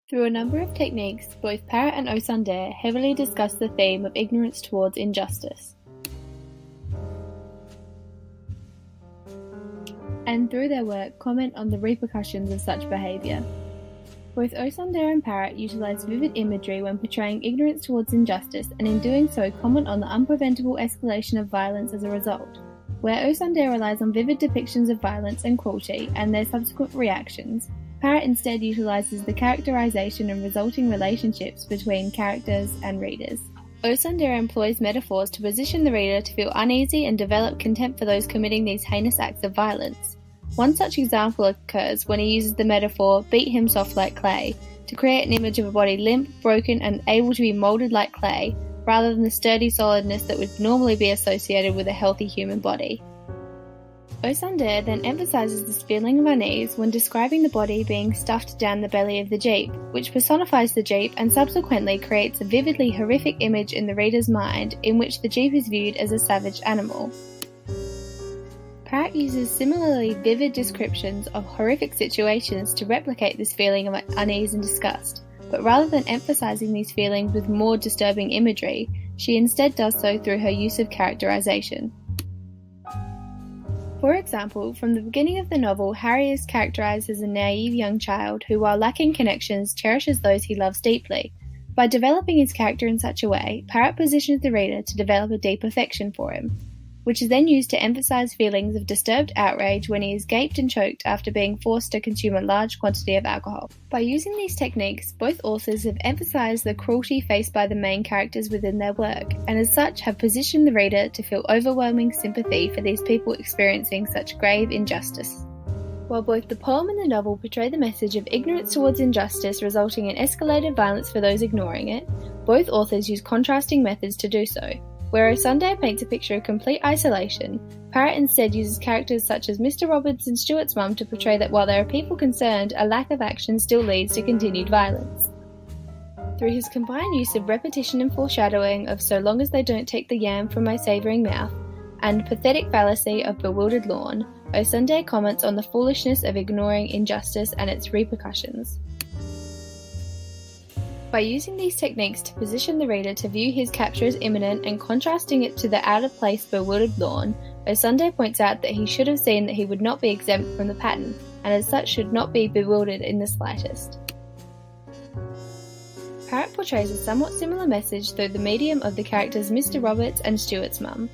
Through a number of techniques, both Parrott and Osander heavily discuss the theme of ignorance towards injustice. And through their work, comment on the repercussions of such behaviour. Both Osander and Parrott utilise vivid imagery when portraying ignorance towards injustice, and in doing so comment on the unpreventable escalation of violence as a result. Where Osander relies on vivid depictions of violence and cruelty and their subsequent reactions, Parrott instead utilises the characterisation and resulting relationships between characters and readers. Osander employs metaphors to position the reader to feel uneasy and develop contempt for those committing these heinous acts of violence. One such example occurs when he uses the metaphor "beat him soft like clay" to create an image of a body limp, broken and able to be moulded like clay, rather than the sturdy solidness that would normally be associated with a healthy human body. Osander then emphasises this feeling of unease when describing the body being stuffed down the belly of the jeep, which personifies the jeep and subsequently creates a vividly horrific image in the reader's mind in which the jeep is viewed as a savage animal. Parrott uses similarly vivid descriptions of horrific situations to replicate this feeling of unease and disgust, but rather than emphasising these feelings with more disturbing imagery, she instead does so through her use of characterisation. For example, from the beginning of the novel, Harry is characterised as a naive young child who, while lacking connections, cherishes those he loves deeply. By developing his character in such a way, Parrott positions the reader to develop a deep affection for him, which is then used to emphasise feelings of disturbed outrage when he is gaped and choked after being forced to consume a large quantity of alcohol. By using these techniques, both authors have emphasised the cruelty faced by the main characters within their work, and as such have positioned the reader to feel overwhelming sympathy for these people experiencing such grave injustice. While both the poem and the novel portray the message of ignorance towards injustice resulting in escalated violence for those ignoring it, both authors use contrasting methods to do so. Where Osander paints a picture of complete isolation, Parrott instead uses characters such as Mr. Roberts and Stuart's mum to portray that while there are people concerned, a lack of action still leads to continued violence. Through his combined use of repetition and foreshadowing of "so long as they don't take the yam from my savouring mouth" and pathetic fallacy of bewildered lawn, Osander comments on the foolishness of ignoring injustice and its repercussions. By using these techniques to position the reader to view his capture as imminent and contrasting it to the out-of-place bewildered lawn, Osander points out that he should have seen that he would not be exempt from the pattern, and as such should not be bewildered in the slightest. Parrott portrays a somewhat similar message through the medium of the characters Mr. Roberts and Stuart's mum.